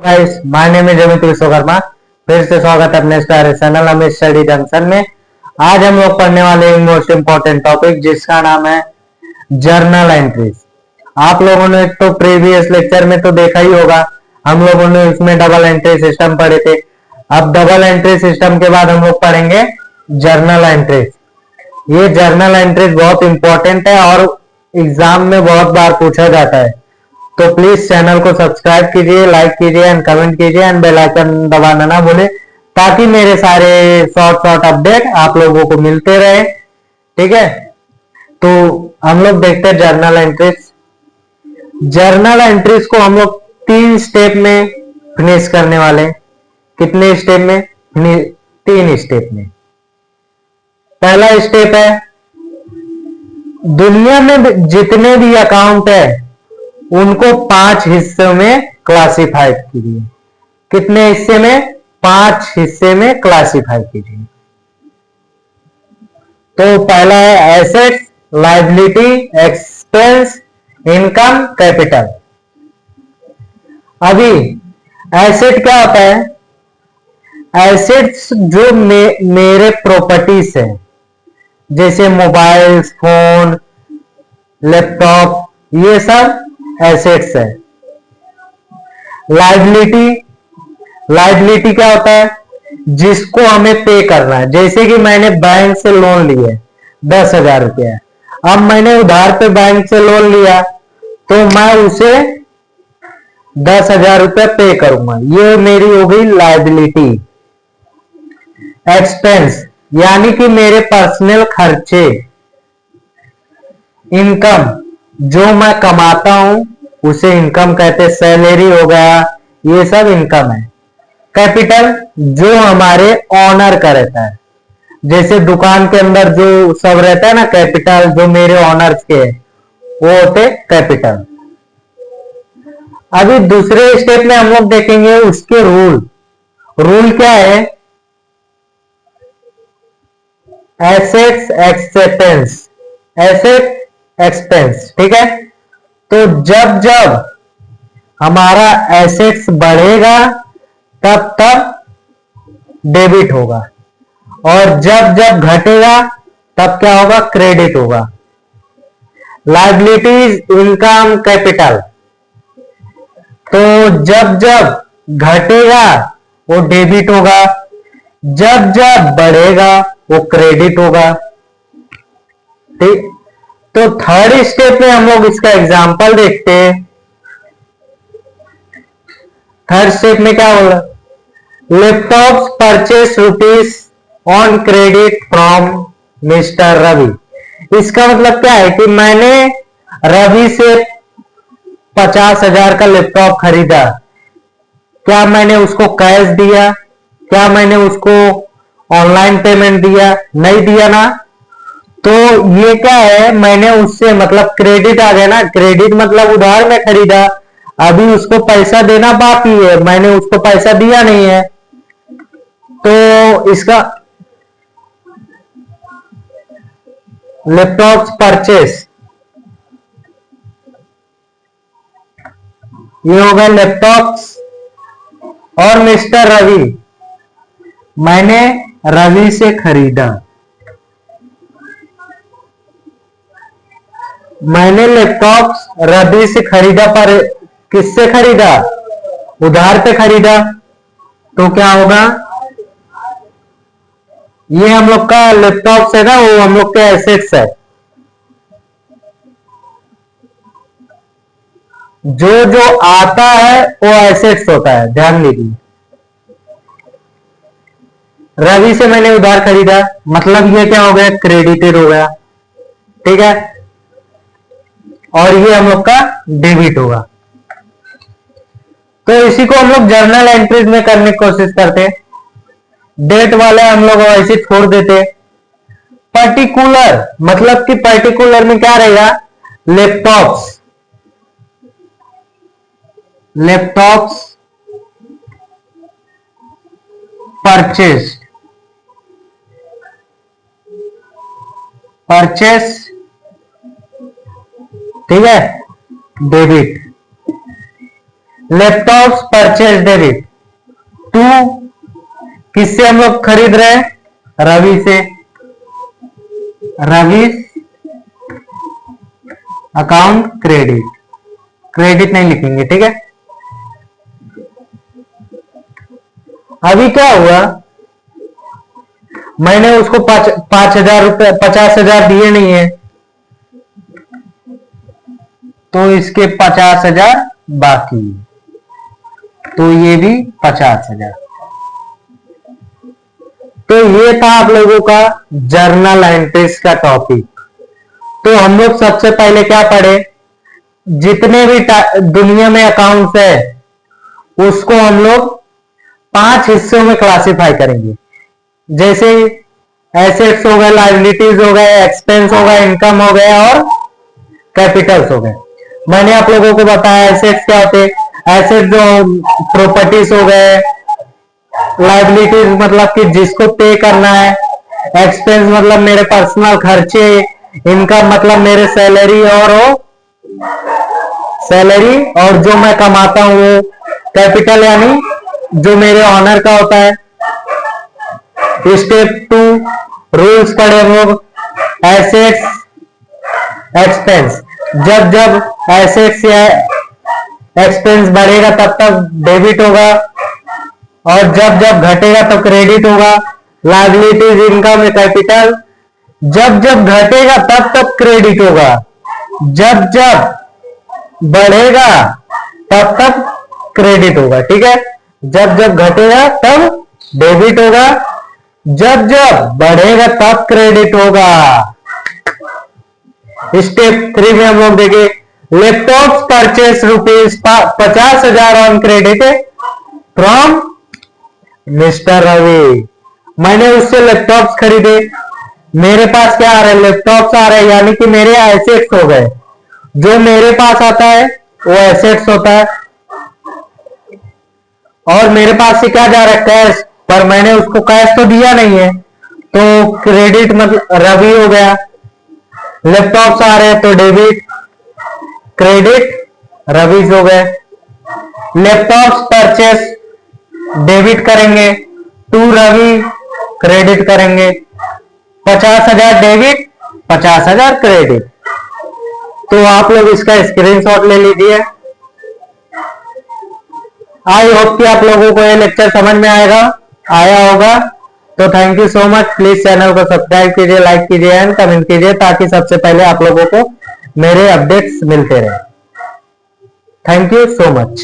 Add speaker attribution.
Speaker 1: Guys, my name is Amit Vishwakarma. फिर से स्वागत है अपने प्यारे चैनल अमित स्टडी जंक्शन में। आज हम लोग पढ़ने वाले हैं मोस्ट इम्पोर्टेंट टॉपिक जिसका नाम है जर्नल एंट्रीज। आप लोगों ने तो प्रीवियस लेक्चर में तो देखा ही होगा, हम लोगों ने उसमें डबल एंट्री सिस्टम पढ़े थे। अब डबल एंट्री सिस्टम के बाद हम लोग पढ़ेंगे जर्नल एंट्रीज। ये जर्नल एंट्रीज बहुत इंपॉर्टेंट है और एग्जाम में बहुत बार पूछा जाता है, तो प्लीज चैनल को सब्सक्राइब कीजिए, लाइक कीजिए एंड कमेंट कीजिए एंड बेल आइकन दबाना ना भूले, ताकि मेरे सारे शॉर्ट अपडेट आप लोगों को मिलते रहे। ठीक है, तो हम लोग देखते हैं जर्नल एंट्रीज। जर्नल एंट्रीज को हम लोग 3 स्टेप में फिनिश करने वाले हैं। कितने स्टेप में? 3 स्टेप में। पहला स्टेप है, दुनिया में जितने भी अकाउंट है उनको 5 हिस्सों में क्लासिफाई कीजिए। कितने हिस्से में? 5 हिस्से में क्लासिफाई कीजिए। तो पहला है assets, liability, expense, income, capital. अभी एसेट क्या होता है? एसेट्स जो मेरे प्रॉपर्टीज है, जैसे मोबाइल फोन, लैपटॉप, ये सब एसेट्स है। लायबिलिटी क्या होता है? जिसको हमें पे करना है। जैसे कि मैंने बैंक से लोन लिया 10,000 रुपया, अब मैंने उधार पे बैंक से लोन लिया तो मैं उसे 10,000 रुपया पे करूंगा, ये मेरी हो गई लायबिलिटी। एक्सपेंस यानी कि मेरे पर्सनल खर्चे। इनकम जो मैं कमाता हूं उसे इनकम कहते, सैलरी हो गया, ये सब इनकम है। कैपिटल जो हमारे ऑनर का रहता है, जैसे दुकान के अंदर जो सब रहता है ना, कैपिटल जो मेरे ऑनर्स के वो होते कैपिटल। अभी दूसरे स्टेप में हम लोग देखेंगे उसके रूल क्या है? Assets expense, asset expense. ठीक है, तो जब जब हमारा एसेट्स बढ़ेगा तब तब डेबिट होगा, और जब जब घटेगा तब क्या होगा? क्रेडिट होगा। Liabilities, income, capital. तो जब जब घटेगा वो डेबिट होगा, जब जब बढ़ेगा वो क्रेडिट होगा। ठीक, तो थर्ड स्टेप में हम लोग इसका एग्जांपल देखते हैं। थर्ड स्टेप में क्या होगा? Laptop purchase rupees on credit from mister Ravi. इसका मतलब क्या है कि मैंने रवि से 50,000 का लैपटॉप खरीदा। क्या मैंने उसको कैश दिया? क्या मैंने उसको ऑनलाइन पेमेंट दिया? नहीं दिया ना। तो ये क्या है, मैंने उससे मतलब क्रेडिट आ गया ना। क्रेडिट मतलब उधार में खरीदा, अभी उसको पैसा देना बाकी है, मैंने उसको पैसा दिया नहीं है, तो इसका लैपटॉप परचेस, ये हो गया लैपटॉप्स। और मिस्टर रवि, मैंने रवि से खरीदा, मैंने लैपटॉप रवि से खरीदा, पर किससे खरीदा? उधार पे खरीदा। तो क्या होगा? ये हम लोग का लैपटॉप है ना, वो हम लोग के एसेट्स है। जो जो आता है वो एसेट्स होता है, ध्यान दीजिए। रवि से मैंने उधार खरीदा, मतलब ये क्या हो गया? क्रेडिटेड हो गया। ठीक है, और ये हम लोग का डेबिट होगा। तो इसी को हम लोग जर्नल एंट्रीज में करने की कोशिश करते हैं। डेट वाले हम लोग ऐसे छोड़ देते। पर्टिकुलर मतलब कि पर्टिकुलर में क्या रहेगा? लैपटॉप्स, लैपटॉप्स परचेस, परचेस, ठीक है, debit. Laptops purchase debit. To, किससे हम लोग खरीद रहे हैं? रवि से। रवि अकाउंट क्रेडिट, क्रेडिट नहीं लिखेंगे, ठीक है। अभी क्या हुआ, मैंने उसको 5,000 रुपए 50,000 दिए नहीं है, तो इसके 50,000 बाकी, तो ये भी 50,000। तो ये था आप लोगों का जर्नल एंट्रीज का टॉपिक। तो हम लोग सबसे पहले क्या पढ़े, जितने भी दुनिया में अकाउंट्स है उसको हम लोग 5 हिस्सों में क्लासिफाई करेंगे। जैसे एसेट्स हो गए, लायबिलिटीज हो गए, एक्सपेंस हो गए, इनकम हो गया और कैपिटल्स हो गए। मैंने आप लोगों को बताया एसेट्स क्या होते हैं। एसेट जो प्रॉपर्टीज हो गए, लायबिलिटीज मतलब कि जिसको पे करना है, एक्सपेंस मतलब मेरे पर्सनल खर्चे, इनकम मतलब मेरे सैलरी और जो मैं कमाता हूं वो, कैपिटल यानी जो मेरे ऑनर का होता है। स्टेप 2 रूल्स पढ़े हम लोग, एसेट्स एक्सपेंस। जब जब एसेट्स या एक्सपेंस बढ़ेगा तब तक डेबिट होगा, और जब जब घटेगा तो क्रेडिट होगा। लायबिलिटीज, इनकम, कैपिटल जब जब घटेगा तब तब क्रेडिट होगा, जब जब बढ़ेगा तब तब क्रेडिट होगा, ठीक है। जब जब घटेगा तब डेबिट होगा, जब जब बढ़ेगा तब क्रेडिट होगा। स्टेप 3 में हम लोग देखें, laptop purchase rupees 50,000 on credit from mister Ravi. मैंने उससे लैपटॉप्स खरीदे, मेरे पास क्या आ रहा है, लैपटॉप्स आ रहे हैं, यानी कि मेरे एसेट्स हो गए। जो मेरे पास आता है वो एसेट्स होता है, और मेरे पास से क्या जा रहा है, कैश, पर मैंने उसको कैश तो दिया नहीं है, तो क्रेडिट मतलब रवि हो गया। लैपटॉप्स आ रहे हैं तो डेबिट, क्रेडिट रवि हो गए। लैपटॉप्स परचेस डेबिट करेंगे, टू रवि क्रेडिट करेंगे। 50,000 डेबिट, 50,000 क्रेडिट। तो आप लोग इसका स्क्रीनशॉट ले लीजिए। आई होप कि आप लोगों को ये लेक्चर समझ में आया होगा। तो thank you so much. Please channel को सब्सक्राइब कीजिए, लाइक कीजिए एंड कमेंट कीजिए, ताकि सबसे पहले आप लोगों को मेरे अपडेट्स मिलते रहे। Thank you so much.